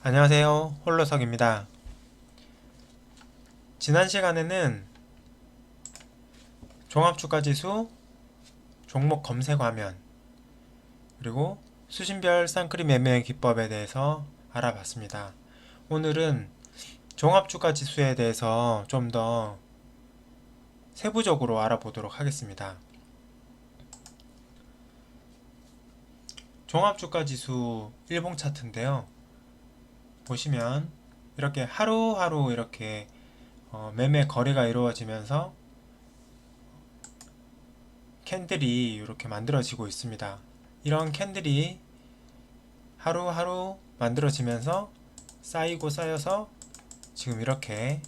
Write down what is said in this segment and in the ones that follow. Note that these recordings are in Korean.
안녕하세요, 홀로석입니다. 지난 시간에는 종합주가지수, 종목 검색 화면, 그리고 수신별 쌍크림 매매 기법에 대해서 알아봤습니다. 오늘은 종합주가지수에 대해서 좀 더 세부적으로 알아보도록 하겠습니다. 종합주가지수 일봉 차트인데요. 보시면 이렇게 하루하루 이렇게 매매 거래가 이루어지면서 캔들이 이렇게 만들어지고 있습니다. 이런 캔들이 하루하루 만들어지면서 쌓이고 쌓여서 지금 이렇게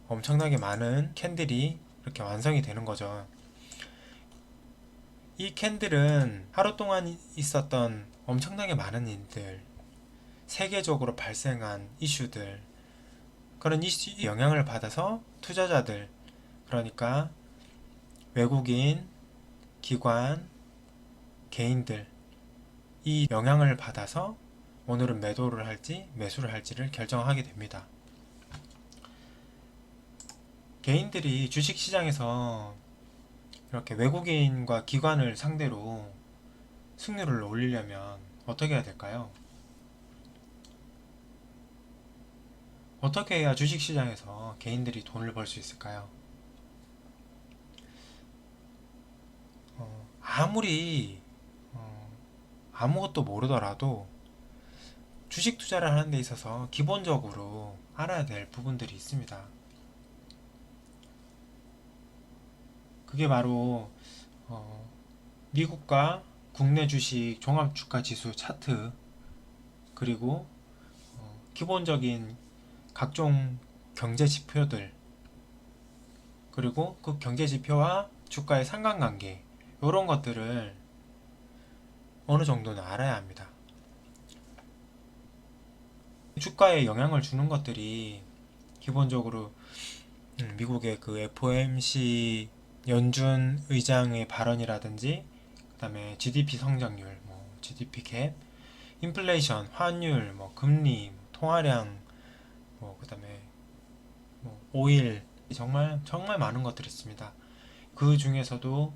엄청나게 많은 캔들이 이렇게 완성이 되는 거죠. 이 캔들은 하루 동안 있었던 엄청나게 많은 일들, 세계적으로 발생한 이슈들, 그런 이슈 영향을 받아서 투자자들, 그러니까 외국인, 기관, 개인들, 이 영향을 받아서 오늘은 매도를 할지 매수를 할지를 결정하게 됩니다. 개인들이 주식시장에서 이렇게 외국인과 기관을 상대로 승률을 올리려면 어떻게 해야 될까요? 어떻게 해야 주식시장에서 개인들이 돈을 벌 수 있을까요? 아무리 아무것도 모르더라도 주식 투자를 하는 데 있어서 기본적으로 알아야 될 부분들이 있습니다. 그게 바로 미국과 국내 주식 종합주가지수 차트, 그리고 기본적인 각종 경제 지표들, 그리고 그 경제 지표와 주가의 상관관계, 이런 것들을 어느 정도는 알아야 합니다. 주가에 영향을 주는 것들이 기본적으로 미국의 그 FOMC 연준 의장의 발언이라든지, 그 다음에 GDP 성장률, GDP 갭, 인플레이션, 환율, 금리, 통화량, 그 다음에 오일, 정말 정말 많은 것들이 있습니다. 그 중에서도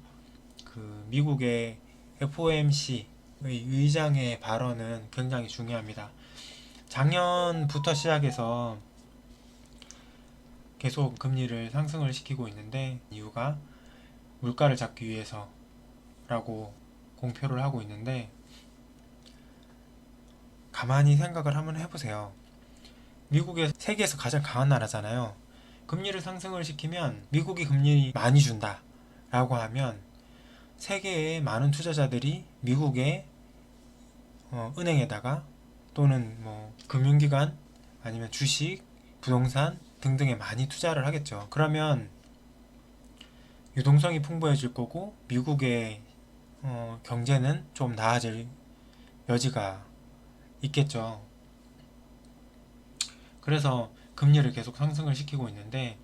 그 미국의 FOMC의 의장의 발언은 굉장히 중요합니다. 작년부터 시작해서 계속 금리를 상승을 시키고 있는데, 이유가 물가를 잡기 위해서라고 공표를 하고 있는데, 가만히 생각을 한번 해보세요. 미국이 세계에서 가장 강한 나라잖아요. 금리를 상승을 시키면 미국이 금리 많이 준다 라고 하면 세계의 많은 투자자들이 미국의 은행에다가, 또는 금융기관, 아니면 주식, 부동산 등등에 많이 투자를 하겠죠. 그러면 유동성이 풍부해질 거고 미국의 경제는 좀 나아질 여지가 있겠죠. 그래서 금리를 계속 상승을 시키고 있는데,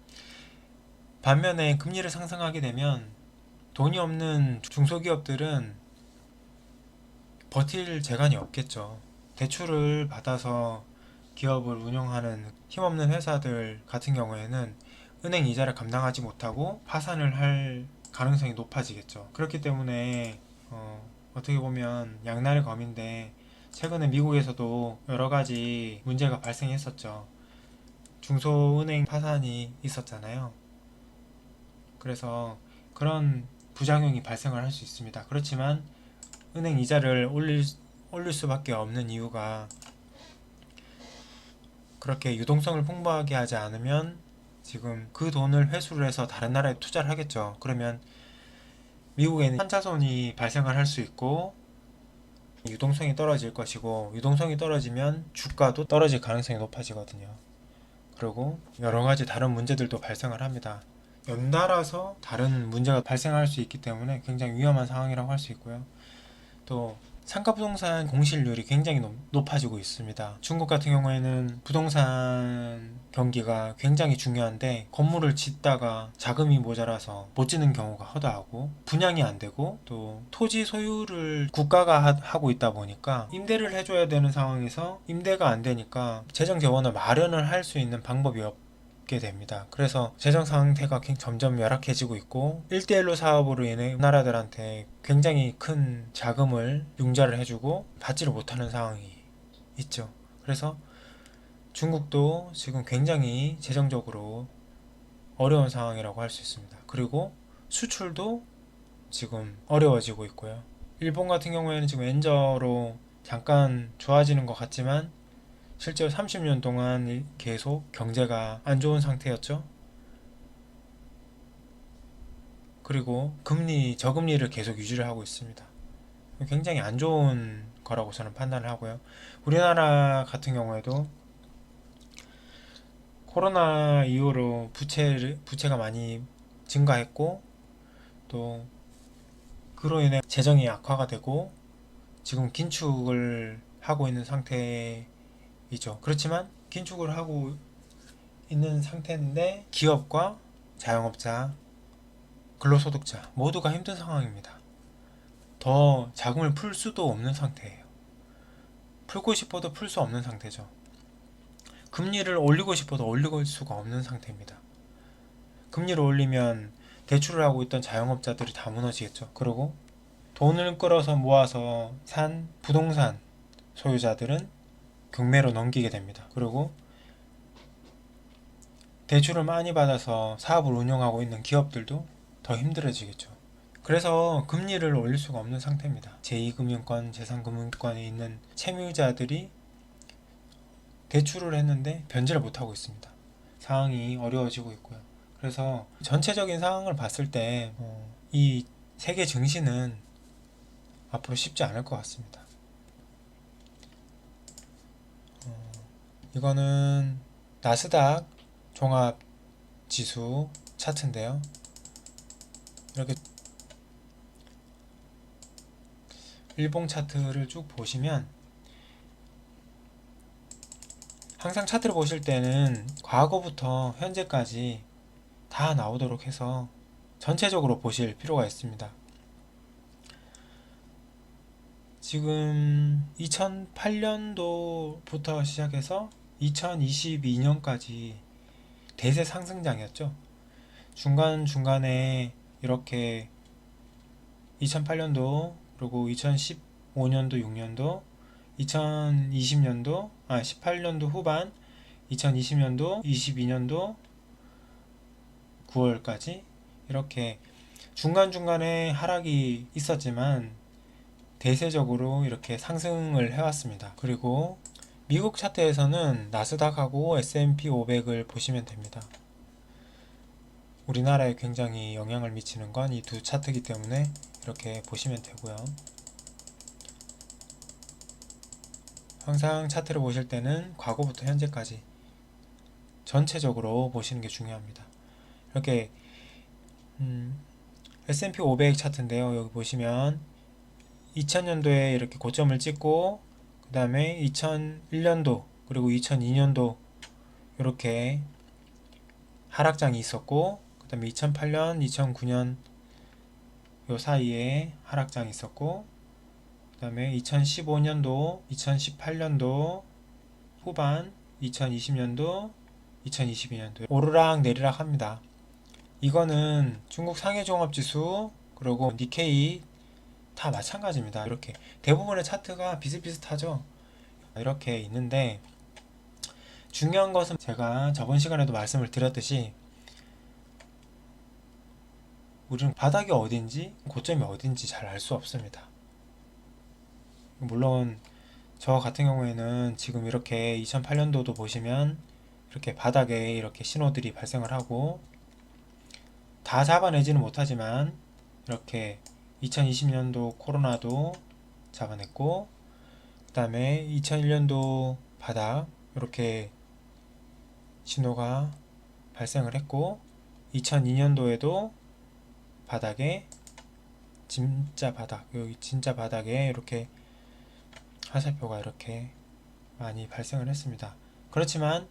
반면에 금리를 상승하게 되면 돈이 없는 중소기업들은 버틸 재간이 없겠죠. 대출을 받아서 기업을 운영하는 힘없는 회사들 같은 경우에는 은행 이자를 감당하지 못하고 파산을 할 가능성이 높아지겠죠. 그렇기 때문에 어떻게 보면 양날의 검인데, 최근에 미국에서도 여러 가지 문제가 발생했었죠. 중소은행 파산이 있었잖아요. 그래서 그런 부작용이 발생을 할 수 있습니다. 그렇지만 은행 이자를 올릴 수밖에 없는 이유가, 그렇게 유동성을 풍부하게 하지 않으면 지금 그 돈을 회수를 해서 다른 나라에 투자를 하겠죠. 그러면 미국에는 환차손이 발생을 할 수 있고 유동성이 떨어질 것이고, 유동성이 떨어지면 주가도 떨어질 가능성이 높아지거든요. 그리고 여러 가지 다른 문제들도 발생을 합니다. 연달아서 다른 문제가 발생할 수 있기 때문에 굉장히 위험한 상황이라고 할 수 있고요. 또 상가 부동산 공실률이 굉장히 높아지고 있습니다. 중국 같은 경우에는 부동산 경기가 굉장히 중요한데 건물을 짓다가 자금이 모자라서 못 짓는 경우가 허다하고 분양이 안 되고 또 토지 소유를 국가가 하고 있다 보니까 임대를 해줘야 되는 상황에서 임대가 안 되니까 재정 재원을 마련을 할 수 있는 방법이 없게 됩니다. 그래서 재정 상태가 점점 열악해지고 있고 1대1로 사업으로 인해 나라들한테 굉장히 큰 자금을 융자를 해주고 받지를 못하는 상황이 있죠. 그래서 중국도 지금 굉장히 재정적으로 어려운 상황이라고 할 수 있습니다. 그리고 수출도 지금 어려워지고 있고요. 일본 같은 경우에는 지금 엔저로 잠깐 좋아지는 것 같지만 실제로 30년 동안 계속 경제가 안 좋은 상태였죠. 그리고 저금리를 계속 유지를 하고 있습니다. 굉장히 안 좋은 거라고 저는 판단을 하고요. 우리나라 같은 경우에도 코로나 이후로 부채가 많이 증가했고 또 그로 인해 재정이 악화가 되고 지금 긴축을 하고 있는 상태이죠. 그렇지만 긴축을 하고 있는 상태인데 기업과 자영업자, 근로소득자 모두가 힘든 상황입니다. 더 자금을 풀 수도 없는 상태예요. 풀고 싶어도 풀 수 없는 상태죠. 금리를 올리고 싶어도 올릴 수가 없는 상태입니다. 금리를 올리면 대출을 하고 있던 자영업자들이 다 무너지겠죠. 그리고 돈을 끌어서 모아서 산 부동산 소유자들은 경매로 넘기게 됩니다. 그리고 대출을 많이 받아서 사업을 운영하고 있는 기업들도 더 힘들어지겠죠. 그래서 금리를 올릴 수가 없는 상태입니다. 제2금융권, 제3금융권에 있는 채무자들이 대출을 했는데 변제를 못하고 있습니다. 상황이 어려워지고 있고요. 그래서 전체적인 상황을 봤을 때 이 세계 증시는 앞으로 쉽지 않을 것 같습니다. 이거는 나스닥 종합지수 차트인데요. 이렇게 일봉 차트를 쭉 보시면 항상 차트를 보실 때는 과거부터 현재까지 다 나오도록 해서 전체적으로 보실 필요가 있습니다. 지금 2008년도부터 시작해서 2022년까지 대세 상승장이었죠. 중간중간에 이렇게 2008년도 그리고 2015년도 6년도 2020년도 18년도 후반 2020년도 22년도 9월까지 이렇게 중간중간에 하락이 있었지만 대세적으로 이렇게 상승을 해왔습니다. 그리고 미국 차트에서는 나스닥하고 S&P 500을 보시면 됩니다. 우리나라에 굉장히 영향을 미치는 건 이 두 차트이기 때문에 이렇게 보시면 되고요. 항상 차트를 보실 때는 과거부터 현재까지 전체적으로 보시는 게 중요합니다. 이렇게 S&P 500 차트인데요. 여기 보시면 2000년도에 이렇게 고점을 찍고 그 다음에 2001년도 그리고 2002년도 이렇게 하락장이 있었고 그 다음에 2008년, 2009년 요 사이에 하락장이 있었고 그 다음에 2015년도, 2018년도 후반, 2020년도, 2022년도 오르락 내리락 합니다. 이거는 중국 상해종합지수 그리고 니케이 다 마찬가지입니다. 이렇게 대부분의 차트가 비슷비슷하죠. 이렇게 있는데 중요한 것은 제가 저번 시간에도 말씀을 드렸듯이 우리는 바닥이 어딘지 고점이 어딘지 잘 알 수 없습니다. 물론 저 같은 경우에는 지금 이렇게 2008년도도 보시면 이렇게 바닥에 이렇게 신호들이 발생을 하고 다 잡아내지는 못하지만 이렇게 2020년도 코로나도 잡아냈고 그 다음에 2001년도 바닥 이렇게 신호가 발생을 했고 2002년도에도 바닥에 진짜 바닥 여기 진짜 바닥에 이렇게 화살표가 이렇게 많이 발생을 했습니다. 그렇지만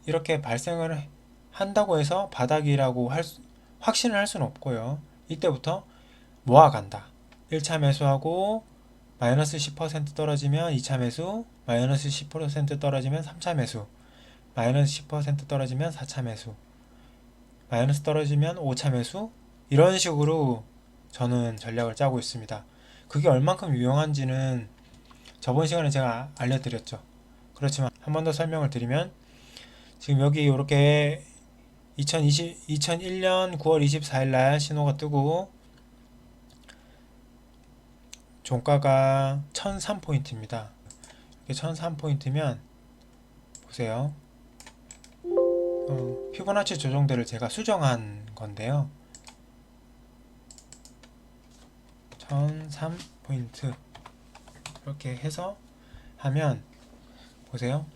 이렇게 발생을 한다고 해서 바닥이라고 확신을 할 수는 없고요. 이때부터 모아간다. 1차 매수하고 마이너스 10% 떨어지면 2차 매수, 마이너스 10% 떨어지면 3차 매수, 마이너스 10% 떨어지면 4차 매수, 마이너스 떨어지면 5차 매수, 이런 식으로 저는 전략을 짜고 있습니다. 그게 얼만큼 유용한지는 저번 시간에 제가 알려드렸죠. 그렇지만 한 번 더 설명을 드리면, 지금 여기 이렇게 2001년 9월 24일 날 신호가 뜨고 종가가 1003포인트입니다. 이게 1003포인트면 보세요. 피보나치 조정대를 제가 수정한 건데요. 1003포인트 이렇게 해서 하면 보세요.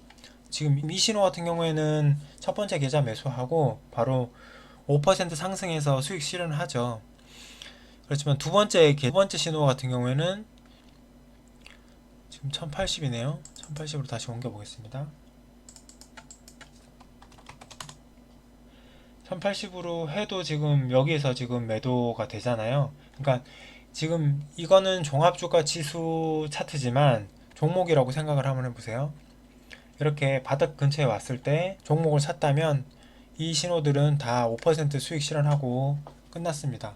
지금 이 신호 같은 경우에는 첫 번째 계좌 매수하고 바로 5% 상승해서 수익 실현을 하죠. 그렇지만 두 번째 신호 같은 경우에는 지금 1080이네요. 1080으로 다시 옮겨 보겠습니다. 1080으로 해도 지금 여기에서 지금 매도가 되잖아요. 그러니까 지금 이거는 종합주가 지수 차트지만 종목이라고 생각을 한번 해보세요. 이렇게 바닥 근처에 왔을 때 종목을 샀다면 이 신호들은 다 5% 수익 실현하고 끝났습니다.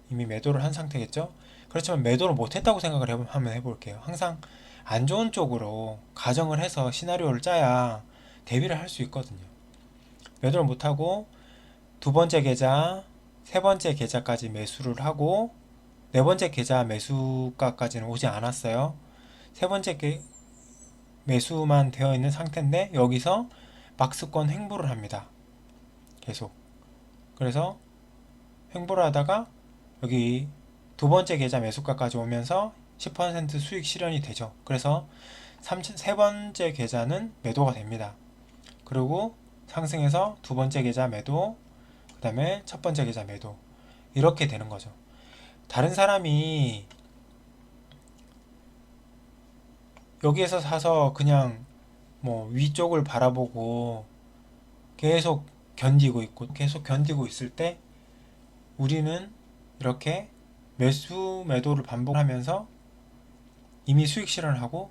이미 매도를 한 상태겠죠. 그렇지만 매도를 못했다고 생각을 한번 해볼게요. 항상 안 좋은 쪽으로 가정을 해서 시나리오를 짜야 대비를 할 수 있거든요. 매도를 못하고 두 번째 계좌, 세 번째 계좌까지 매수를 하고 네 번째 계좌 매수가까지는 오지 않았어요. 세 번째 매수만 되어 있는 상태인데 여기서 박스권 횡보를 합니다. 계속. 그래서 횡보를 하다가 여기 두 번째 계좌 매수가까지 오면서 10% 수익 실현이 되죠. 그래서 세 번째 계좌는 매도가 됩니다. 그리고 상승해서 두 번째 계좌 매도, 그 다음에 첫 번째 계좌 매도, 이렇게 되는 거죠. 다른 사람이 여기에서 사서 그냥 뭐 위쪽을 바라보고 계속 견디고 있을 때 우리는 이렇게 매도를 반복하면서 이미 수익 실현을 하고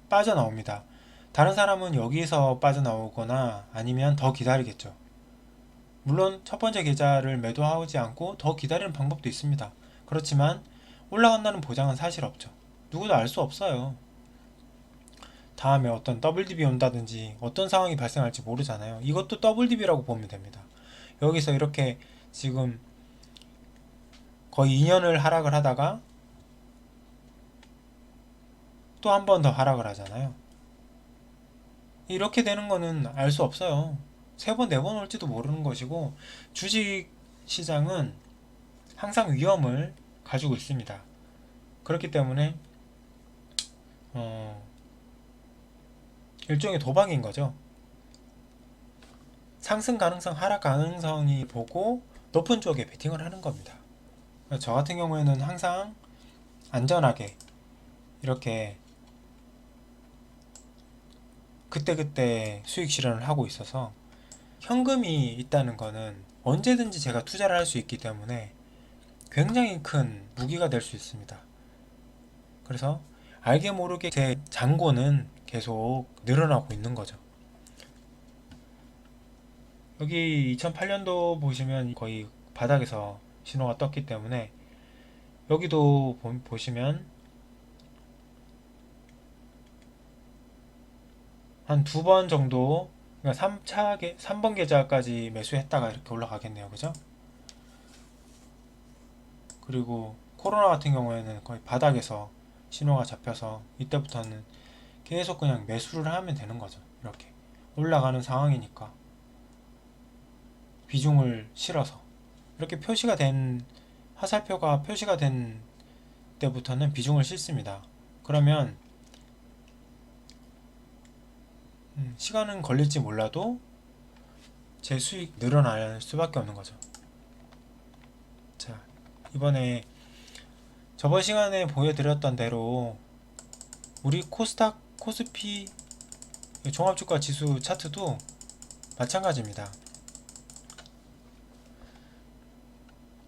빠져나옵니다. 다른 사람은 여기서 빠져나오거나 아니면 더 기다리겠죠. 물론 첫 번째 계좌를 매도하지 않고 더 기다리는 방법도 있습니다. 그렇지만 올라간다는 보장은 사실 없죠. 누구도 알 수 없어요. 다음에 어떤 WDB 온다든지 어떤 상황이 발생할지 모르잖아요. 이것도 WDB라고 보면 됩니다. 여기서 이렇게 지금 거의 2년을 하락을 하다가 또 한 번 더 하락을 하잖아요. 이렇게 되는 거는 알 수 없어요. 3번, 4번 올지도 모르는 것이고, 주식 시장은 항상 위험을 가지고 있습니다. 그렇기 때문에 일종의 도박인 거죠. 상승 가능성, 하락 가능성이 보고 높은 쪽에 베팅을 하는 겁니다. 저 같은 경우에는 항상 안전하게 이렇게 그때그때 수익 실현을 하고 있어서 현금이 있다는 거는 언제든지 제가 투자를 할 수 있기 때문에 굉장히 큰 무기가 될 수 있습니다. 그래서 알게 모르게 제 잔고는 계속 늘어나고 있는 거죠. 여기 2008년도 보시면 거의 바닥에서 신호가 떴기 때문에 여기도 보시면 한 두 번 정도, 그러니까 3번 계좌까지 매수했다가 이렇게 올라가겠네요. 그죠? 그리고 코로나 같은 경우에는 거의 바닥에서 신호가 잡혀서 이때부터는 계속 그냥 매수를 하면 되는 거죠. 이렇게 올라가는 상황이니까 비중을 실어서 이렇게 화살표가 표시가 된 때부터는 비중을 싣습니다. 그러면 시간은 걸릴지 몰라도 제 수익 늘어날 수밖에 없는 거죠. 자, 이번에 저번 시간에 보여드렸던 대로 우리 코스닥, 코스피 종합주가 지수 차트도 마찬가지입니다.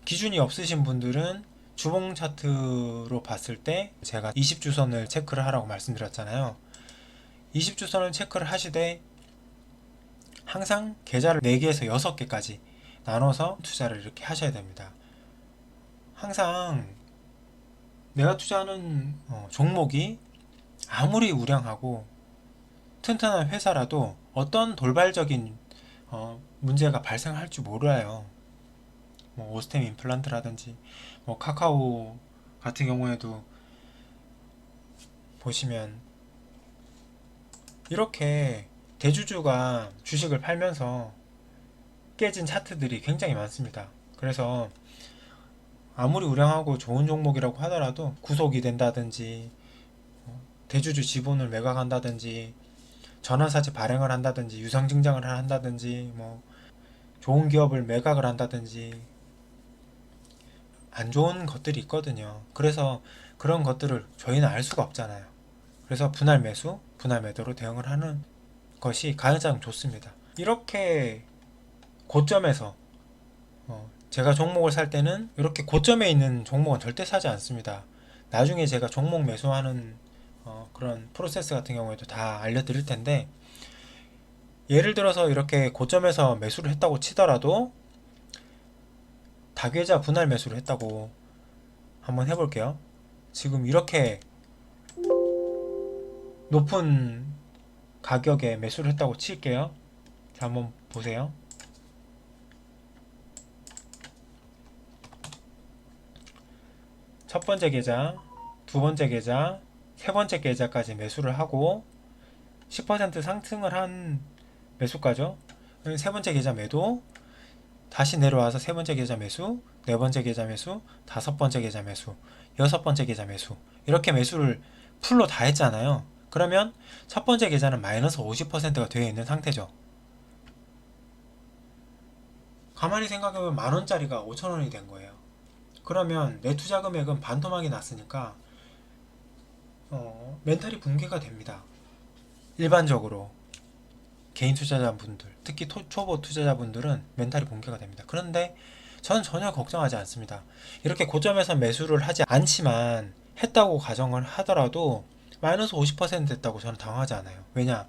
기준이 없으신 분들은 주봉 차트로 봤을 때 제가 20주선을 체크를 하라고 말씀드렸잖아요. 20주선을 체크를 하시되 항상 계좌를 4개에서 6개까지 나눠서 투자를 이렇게 하셔야 됩니다. 항상 내가 투자하는 종목이 아무리 우량하고 튼튼한 회사라도 어떤 돌발적인 문제가 발생할 줄 몰라요. 뭐 오스템 임플란트라든지 뭐 카카오 같은 경우에도 보시면 이렇게 대주주가 주식을 팔면서 깨진 차트들이 굉장히 많습니다. 그래서 아무리 우량하고 좋은 종목이라고 하더라도 구속이 된다든지 대주주 지분을 매각한다든지 전환사채 발행을 한다든지 유상증장을 한다든지 뭐 좋은 기업을 매각을 한다든지 안 좋은 것들이 있거든요. 그래서 그런 것들을 저희는 알 수가 없잖아요. 그래서 분할 매수, 분할 매도로 대응을 하는 것이 가장 좋습니다. 이렇게 고점에서 제가 종목을 살 때는 이렇게 고점에 있는 종목은 절대 사지 않습니다. 나중에 제가 종목 매수하는 그런 프로세스 같은 경우에도 다 알려드릴 텐데, 예를 들어서 이렇게 고점에서 매수를 했다고 치더라도 다계좌 분할 매수를 했다고 한번 해볼게요. 지금 이렇게 높은 가격에 매수를 했다고 칠게요. 자, 한번 보세요. 첫 번째 계좌, 두 번째 계좌, 세 번째 계좌까지 매수를 하고 10% 상승을 한 매수가죠. 세 번째 계좌 매도, 다시 내려와서 세 번째 계좌 매수, 네 번째 계좌 매수, 다섯 번째 계좌 매수, 여섯 번째 계좌 매수, 이렇게 매수를 풀로 다 했잖아요. 그러면 첫 번째 계좌는 마이너스 50%가 되어 있는 상태죠. 가만히 생각해보면 만원짜리가 5천원이 된 거예요. 그러면 내 투자 금액은 반토막이 났으니까 멘탈이 붕괴가 됩니다. 일반적으로 개인 투자자분들, 특히 초보 투자자분들은 멘탈이 붕괴가 됩니다. 그런데 저는 전혀 걱정하지 않습니다. 이렇게 고점에서 매수를 하지 않지만 했다고 가정을 하더라도 마이너스 50% 됐다고 저는 당황하지 않아요. 왜냐?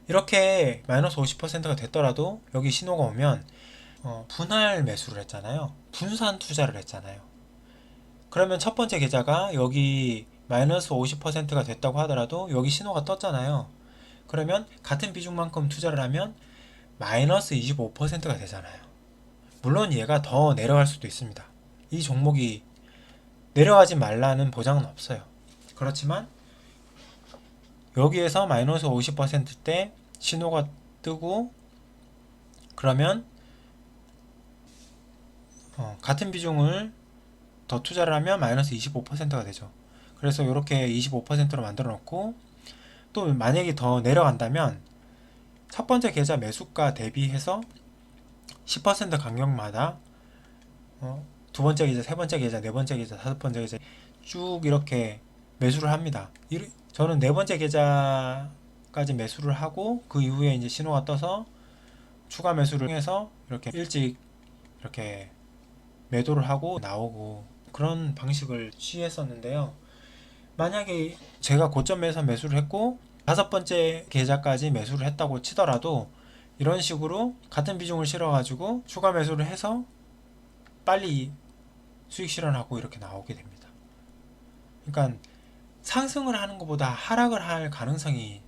이렇게 마이너스 50%가 됐더라도 여기 신호가 오면 분할 매수를 했잖아요. 분산 투자를 했잖아요. 그러면 첫 번째 계좌가 여기 마이너스 50%가 됐다고 하더라도 여기 신호가 떴잖아요. 그러면 같은 비중만큼 투자를 하면 마이너스 25%가 되잖아요. 물론 얘가 더 내려갈 수도 있습니다. 이 종목이 내려가지 말라는 보장은 없어요. 그렇지만 여기에서 마이너스 50%대 신호가 뜨고 그러면 같은 비중을 더 투자를 하면 마이너스 25%가 되죠. 그래서 이렇게 25%로 만들어 놓고 또 만약에 더 내려간다면 첫 번째 계좌 매수가 대비해서 10% 간격마다 두 번째 계좌, 세 번째 계좌, 네 번째 계좌, 다섯 번째 계좌 쭉 이렇게 매수를 합니다. 저는 네 번째 계좌까지 매수를 하고 그 이후에 이제 신호가 떠서 추가 매수를 해서 이렇게 일찍 이렇게 매도를 하고 나오고 그런 방식을 취했었는데요. 만약에 제가 고점에서 매수를 했고 다섯 번째 계좌까지 매수를 했다고 치더라도 이런 식으로 같은 비중을 실어가지고 추가 매수를 해서 빨리 수익 실현하고 이렇게 나오게 됩니다. 그러니까 상승을 하는 것보다 하락을 할 가능성이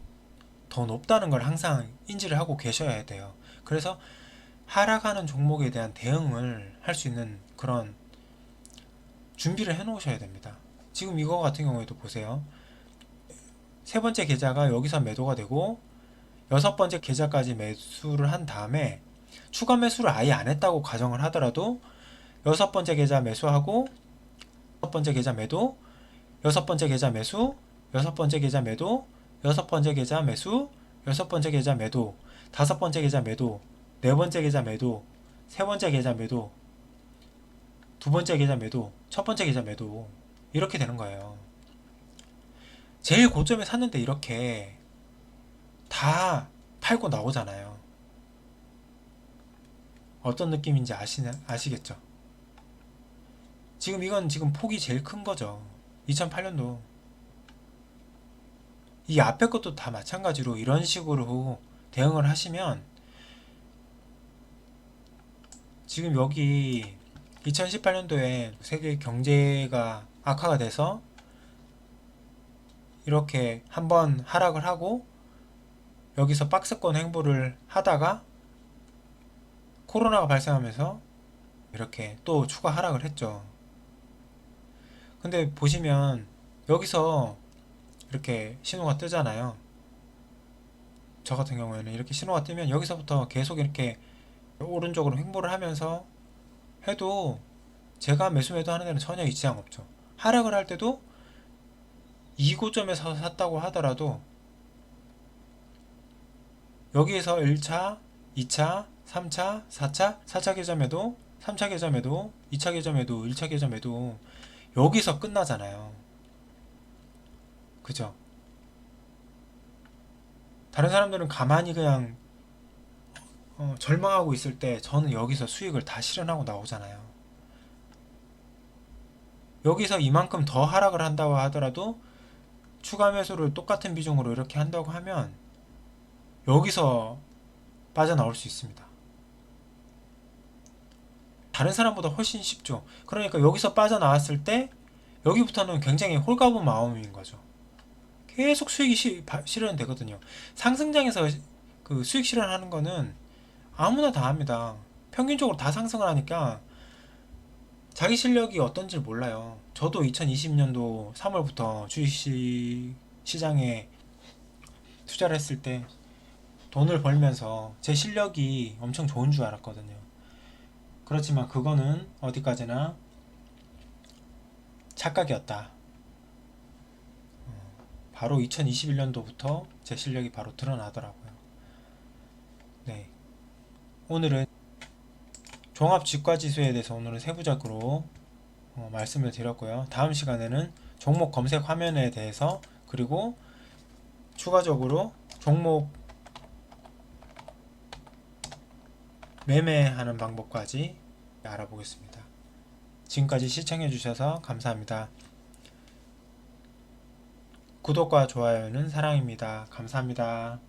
더 높다는 걸 항상 인지를 하고 계셔야 돼요. 그래서 하락하는 종목에 대한 대응을 할 수 있는 그런 준비를 해 놓으셔야 됩니다. 지금 이거 같은 경우에도 보세요. 세 번째 계좌가 여기서 매도가 되고 여섯 번째 계좌까지 매수를 한 다음에 추가 매수를 아예 안 했다고 가정을 하더라도 여섯 번째 계좌 매수하고 여섯 번째 계좌 매도, 여섯 번째 계좌 매수, 여섯 번째 계좌 매도, 여섯 번째 계좌 매수, 여섯 번째 계좌 매도, 다섯 번째 계좌 매도, 네 번째 계좌 매도, 세 번째 계좌 매도, 두 번째 계좌 매도, 첫 번째 계좌 매도 이렇게 되는 거예요. 제일 고점에 샀는데 이렇게 다 팔고 나오잖아요. 어떤 느낌인지 아시겠죠? 지금 이건 지금 폭이 제일 큰 거죠. 2008년도. 이 앞에 것도 다 마찬가지로 이런 식으로 대응을 하시면 지금 여기 2018년도에 세계 경제가 악화가 돼서 이렇게 한번 하락을 하고 여기서 박스권 행보를 하다가 코로나가 발생하면서 이렇게 또 추가 하락을 했죠. 근데 보시면 여기서 이렇게 신호가 뜨잖아요. 저 같은 경우에는 이렇게 신호가 뜨면 여기서부터 계속 이렇게 오른쪽으로 횡보를 하면서 해도 제가 매수 매도하는 데는 전혀 이치장 없죠. 하락을 할 때도 이 고점에서 샀다고 하더라도 여기에서 1차, 2차, 3차, 4차, 4차 계좌매도, 3차 계좌매도, 2차 계좌매도, 1차 계좌매도 여기서 끝나잖아요. 그죠? 다른 사람들은 가만히 그냥 절망하고 있을 때 저는 여기서 수익을 다 실현하고 나오잖아요. 여기서 이만큼 더 하락을 한다고 하더라도 추가 매수를 똑같은 비중으로 이렇게 한다고 하면 여기서 빠져나올 수 있습니다. 다른 사람보다 훨씬 쉽죠. 그러니까 여기서 빠져나왔을 때 여기부터는 굉장히 홀가분 마음인 거죠. 계속 수익이 실현되거든요. 상승장에서 그 수익 실현하는 거는 아무나 다 합니다. 평균적으로 다 상승을 하니까 자기 실력이 어떤지 몰라요. 저도 2020년도 3월부터 주식 시장에 투자를 했을 때 돈을 벌면서 제 실력이 엄청 좋은 줄 알았거든요. 그렇지만 그거는 어디까지나 착각이었다. 바로 2021년도부터 제 실력이 바로 드러나더라고요. 네. 오늘은 종합주가지수에 대해서 오늘은 세부적으로 말씀을 드렸고요. 다음 시간에는 종목 검색 화면에 대해서 그리고 추가적으로 종목 매매하는 방법까지 알아보겠습니다. 지금까지 시청해주셔서 감사합니다. 구독과 좋아요는 사랑입니다. 감사합니다.